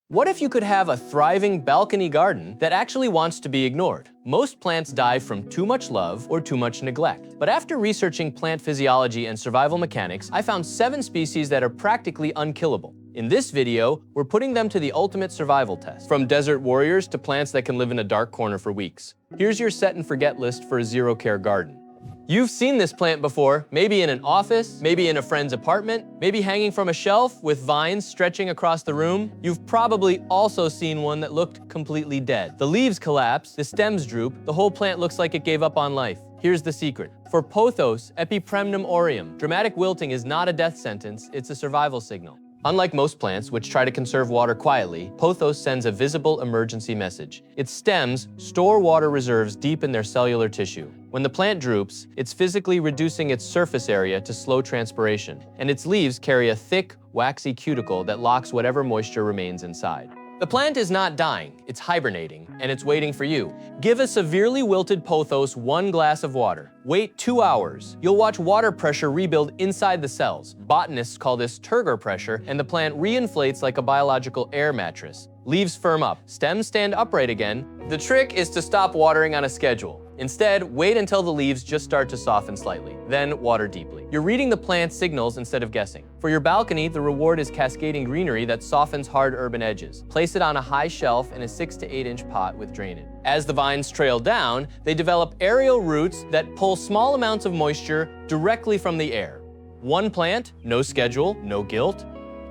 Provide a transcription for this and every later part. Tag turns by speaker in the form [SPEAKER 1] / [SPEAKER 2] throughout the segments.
[SPEAKER 1] What if you could have a thriving balcony garden that actually wants to be ignored? Most plants die from too much love or too much neglect. But after researching plant physiology and survival mechanics, I found 7 species that are practically unkillable. In this video, we're putting them to the ultimate survival test, from desert warriors to plants that can live in a dark corner for weeks. Here's your set and forget list for a zero-care garden. You've seen this plant before, maybe in an office, maybe in a friend's apartment, maybe hanging from a shelf with vines stretching across the room. You've probably also seen one that looked completely dead. The leaves collapse, the stems droop, the whole plant looks like it gave up on life. Here's the secret. For Pothos epipremnum aureum, dramatic wilting is not a death sentence, it's a survival signal. Unlike most plants, which try to conserve water quietly, Pothos sends a visible emergency message. Its stems store water reserves deep in their cellular tissue. When the plant droops, it's physically reducing its surface area to slow transpiration, and its leaves carry a thick, waxy cuticle that locks whatever moisture remains inside. The plant is not dying, it's hibernating, and it's waiting for you. Give a severely wilted Pothos 1 glass of water. Wait 2 hours. You'll watch water pressure rebuild inside the cells. Botanists call this turgor pressure, and the plant reinflates like a biological air mattress. Leaves firm up, stems stand upright again. The trick is to stop watering on a schedule. Instead, wait until the leaves just start to soften slightly, then water deeply. You're reading the plant's signals instead of guessing. For your balcony, the reward is cascading greenery that softens hard urban edges. Place it on a high shelf in a 6 to 8 inch pot with drainage. As the vines trail down, they develop aerial roots that pull small amounts of moisture directly from the air. 1 plant, no schedule, no guilt.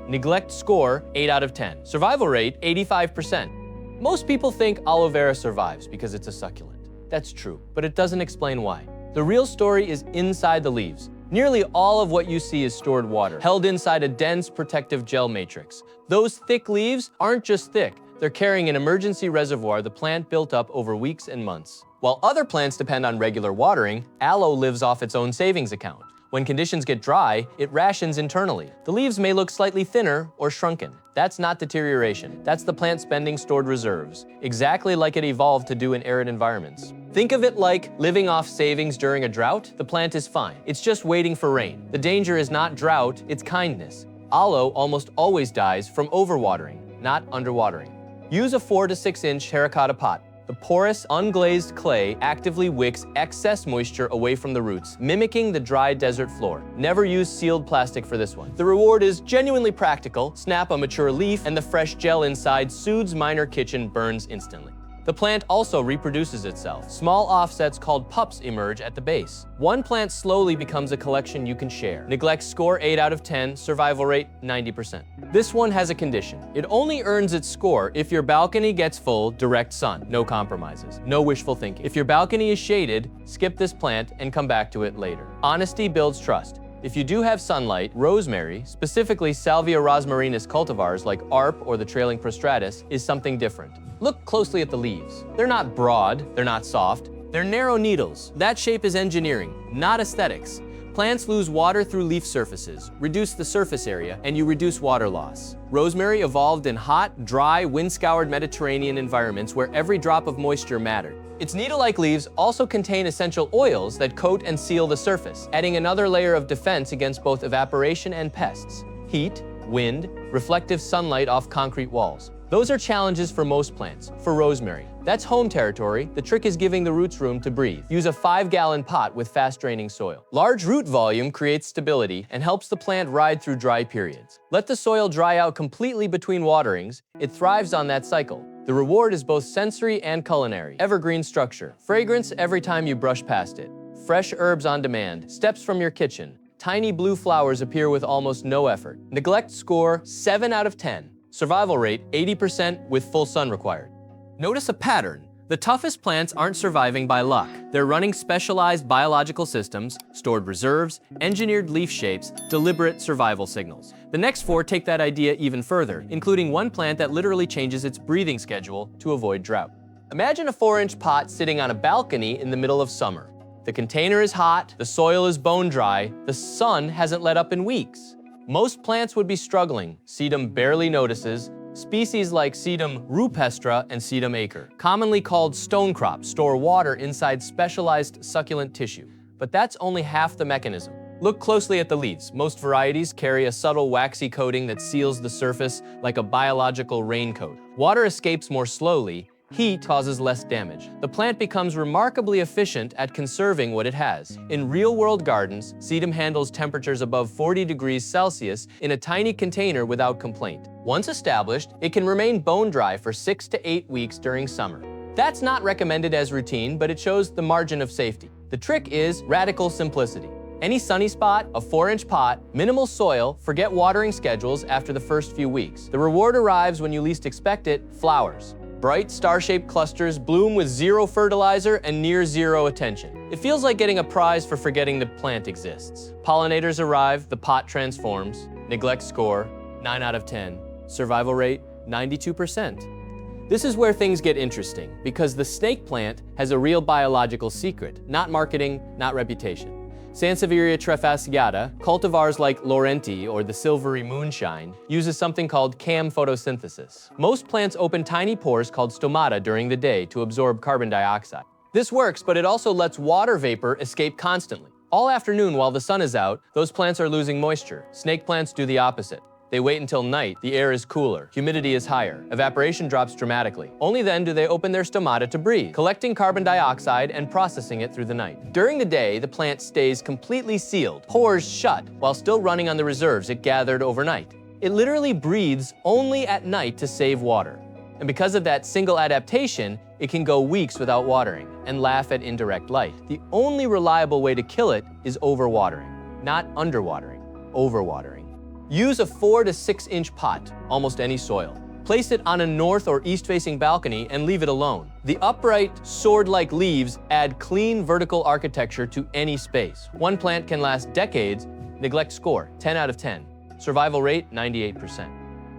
[SPEAKER 1] Neglect score, 8 out of 10. Survival rate, 85%. Most people think aloe vera survives because it's a succulent. That's true, but it doesn't explain why. The real story is inside the leaves. Nearly all of what you see is stored water, held inside a dense protective gel matrix. Those thick leaves aren't just thick, they're carrying an emergency reservoir the plant built up over weeks and months. While other plants depend on regular watering, aloe lives off its own savings account. When conditions get dry, it rations internally. The leaves may look slightly thinner or shrunken. That's not deterioration. That's the plant spending stored reserves, exactly like it evolved to do in arid environments. Think of it like living off savings during a drought. The plant is fine. It's just waiting for rain. The danger is not drought, it's kindness. Aloe almost always dies from overwatering, not underwatering. Use a 4 to 6 inch terracotta pot. The porous, unglazed clay actively wicks excess moisture away from the roots, mimicking the dry desert floor. Never use sealed plastic for this one. The reward is genuinely practical. Snap a mature leaf, and the fresh gel inside soothes minor kitchen burns instantly. The plant also reproduces itself. Small offsets called pups emerge at the base. 1 plant slowly becomes a collection you can share. Neglect score 8 out of 10, survival rate 90%. This one has a condition. It only earns its score if your balcony gets full, direct sun. No compromises, no wishful thinking. If your balcony is shaded, skip this plant and come back to it later. Honesty builds trust. If you do have sunlight, rosemary, specifically Salvia rosmarinus cultivars like ARP or the trailing prostratus, is something different. Look closely at the leaves. They're not broad, they're not soft, they're narrow needles. That shape is engineering, not aesthetics. Plants lose water through leaf surfaces, reduce the surface area, and you reduce water loss. Rosemary evolved in hot, dry, wind-scoured Mediterranean environments where every drop of moisture mattered. Its needle-like leaves also contain essential oils that coat and seal the surface, adding another layer of defense against both evaporation and pests. Heat, wind, reflective sunlight off concrete walls. Those are challenges for most plants. For rosemary, that's home territory. The trick is giving the roots room to breathe. Use a 5-gallon pot with fast-draining soil. Large root volume creates stability and helps the plant ride through dry periods. Let the soil dry out completely between waterings. It thrives on that cycle. The reward is both sensory and culinary. Evergreen structure. Fragrance every time you brush past it. Fresh herbs on demand. Steps from your kitchen. Tiny blue flowers appear with almost no effort. Neglect score 7 out of 10. Survival rate 80% with full sun required. Notice a pattern. The toughest plants aren't surviving by luck. They're running specialized biological systems, stored reserves, engineered leaf shapes, deliberate survival signals. The next 4 take that idea even further, including 1 plant that literally changes its breathing schedule to avoid drought. Imagine a 4-inch pot sitting on a balcony in the middle of summer. The container is hot, the soil is bone dry, the sun hasn't let up in weeks. Most plants would be struggling. Sedum barely notices. Species like Sedum rupestre and Sedum acre, commonly called stone crop, store water inside specialized succulent tissue. But that's only half the mechanism. Look closely at the leaves. Most varieties carry a subtle waxy coating that seals the surface like a biological raincoat. Water escapes more slowly, heat causes less damage. The plant becomes remarkably efficient at conserving what it has. In real-world gardens, sedum handles temperatures above 40 degrees Celsius in a tiny container without complaint. Once established, it can remain bone dry for 6 to 8 weeks during summer. That's not recommended as routine, but it shows the margin of safety. The trick is radical simplicity. Any sunny spot, a 4-inch pot, minimal soil, forget watering schedules after the first few weeks. The reward arrives when you least expect it: flowers. Bright, star-shaped clusters bloom with zero fertilizer and near zero attention. It feels like getting a prize for forgetting the plant exists. Pollinators arrive, the pot transforms. Neglect score, 9 out of 10. Survival rate, 92%. This is where things get interesting, because the snake plant has a real biological secret, not marketing, not reputation. Sansevieria trefasciata, cultivars like Laurenti or the silvery moonshine, uses something called CAM photosynthesis. Most plants open tiny pores called stomata during the day to absorb carbon dioxide. This works, but it also lets water vapor escape constantly. All afternoon while the sun is out, those plants are losing moisture. Snake plants do the opposite. They wait until night, the air is cooler, humidity is higher, evaporation drops dramatically. Only then do they open their stomata to breathe, collecting carbon dioxide and processing it through the night. During the day, the plant stays completely sealed, pores shut, while still running on the reserves it gathered overnight. It literally breathes only at night to save water. And because of that single adaptation, it can go weeks without watering and laugh at indirect light. The only reliable way to kill it is overwatering, not underwatering, overwatering. Use a 4 to 6 inch pot, almost any soil. Place it on a north or east-facing balcony and leave it alone. The upright, sword-like leaves add clean vertical architecture to any space. One plant can last decades. Neglect score, 10 out of 10. Survival rate, 98%.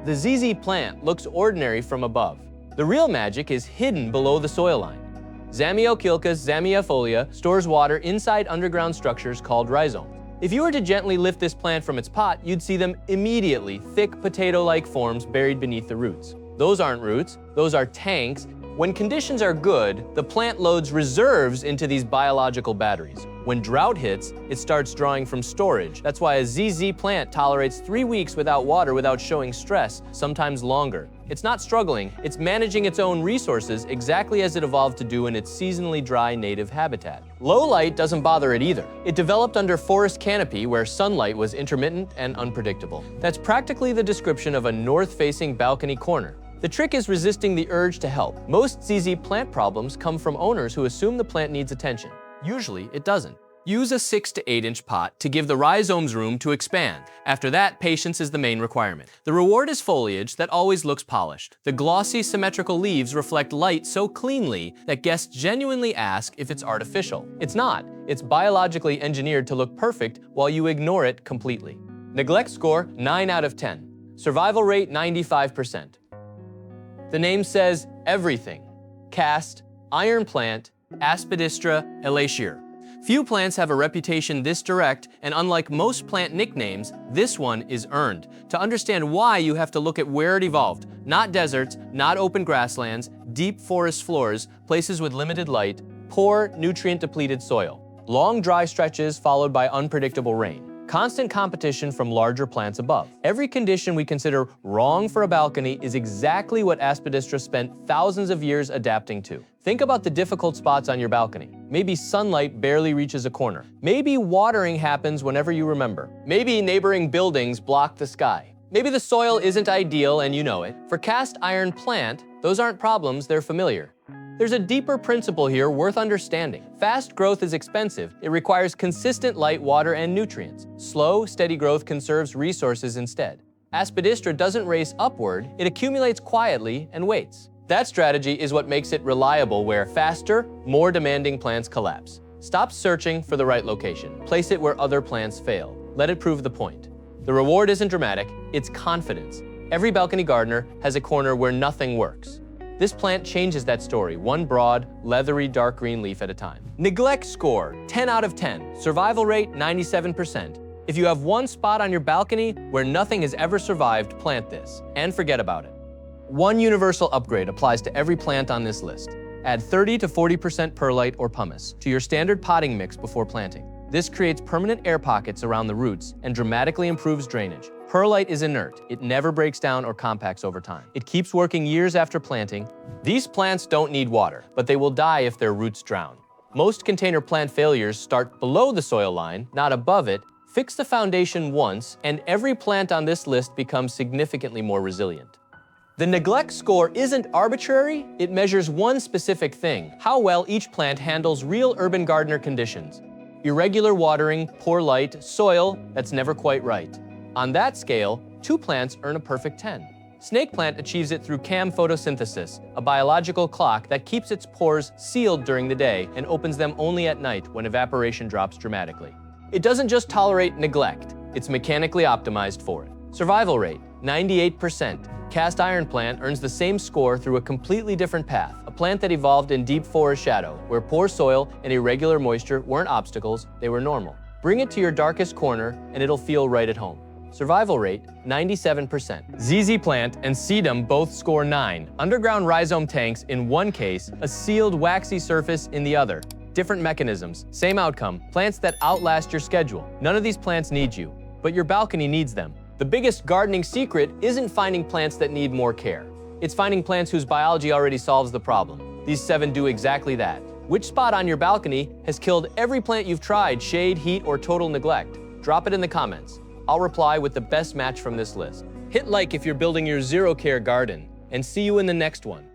[SPEAKER 1] The ZZ plant looks ordinary from above. The real magic is hidden below the soil line. Zamioculcas zamiifolia stores water inside underground structures called rhizomes. If you were to gently lift this plant from its pot, you'd see them immediately, thick potato-like forms buried beneath the roots. Those aren't roots, those are tanks. When conditions are good, the plant loads reserves into these biological batteries. When drought hits, it starts drawing from storage. That's why a ZZ plant tolerates 3 weeks without water without showing stress, sometimes longer. It's not struggling, it's managing its own resources exactly as it evolved to do in its seasonally dry native habitat. Low light doesn't bother it either. It developed under forest canopy where sunlight was intermittent and unpredictable. That's practically the description of a north-facing balcony corner. The trick is resisting the urge to help. Most ZZ plant problems come from owners who assume the plant needs attention. Usually, it doesn't. Use a 6 to 8 inch pot to give the rhizomes room to expand. After that, patience is the main requirement. The reward is foliage that always looks polished. The glossy, symmetrical leaves reflect light so cleanly that guests genuinely ask if it's artificial. It's not. It's biologically engineered to look perfect while you ignore it completely. Neglect score, 9 out of 10. Survival rate, 95%. The name says everything. Cast, iron plant, Aspidistra elaceae. Few plants have a reputation this direct, and unlike most plant nicknames, this one is earned. To understand why, you have to look at where it evolved. Not deserts, not open grasslands, deep forest floors, places with limited light, poor, nutrient-depleted soil. Long dry stretches followed by unpredictable rain. Constant competition from larger plants above. Every condition we consider wrong for a balcony is exactly what Aspidistra spent thousands of years adapting to. Think about the difficult spots on your balcony. Maybe sunlight barely reaches a corner. Maybe watering happens whenever you remember. Maybe neighboring buildings block the sky. Maybe the soil isn't ideal and you know it. For cast iron plant, those aren't problems, they're familiar. There's a deeper principle here worth understanding. Fast growth is expensive. It requires consistent light, water, and nutrients. Slow, steady growth conserves resources instead. Aspidistra doesn't race upward, it accumulates quietly and waits. That strategy is what makes it reliable where faster, more demanding plants collapse. Stop searching for the right location. Place it where other plants fail. Let it prove the point. The reward isn't dramatic, it's confidence. Every balcony gardener has a corner where nothing works. This plant changes that story, one broad, leathery dark green leaf at a time. Neglect score, 10 out of 10. Survival rate, 97%. If you have one spot on your balcony where nothing has ever survived, plant this, and forget about it. One universal upgrade applies to every plant on this list. Add 30 to 40% perlite or pumice to your standard potting mix before planting. This creates permanent air pockets around the roots and dramatically improves drainage. Perlite is inert. It never breaks down or compacts over time. It keeps working years after planting. These plants don't need water, but they will die if their roots drown. Most container plant failures start below the soil line, not above it. Fix the foundation once, and every plant on this list becomes significantly more resilient. The neglect score isn't arbitrary. It measures one specific thing: how well each plant handles real urban gardener conditions. Irregular watering, poor light, soil that's never quite right. On that scale, 2 plants earn a perfect 10. Snake plant achieves it through CAM photosynthesis, a biological clock that keeps its pores sealed during the day and opens them only at night when evaporation drops dramatically. It doesn't just tolerate neglect, it's mechanically optimized for it. Survival rate, 98%. Cast iron plant earns the same score through a completely different path, a plant that evolved in deep forest shadow, where poor soil and irregular moisture weren't obstacles, they were normal. Bring it to your darkest corner and it'll feel right at home. Survival rate, 97%. ZZ plant and sedum both score 9. Underground rhizome tanks in one case, a sealed waxy surface in the other. Different mechanisms, same outcome, plants that outlast your schedule. None of these plants need you, but your balcony needs them. The biggest gardening secret isn't finding plants that need more care. It's finding plants whose biology already solves the problem. These 7 do exactly that. Which spot on your balcony has killed every plant you've tried, shade, heat, or total neglect? Drop it in the comments. I'll reply with the best match from this list. Hit like if you're building your zero-care garden, and see you in the next one.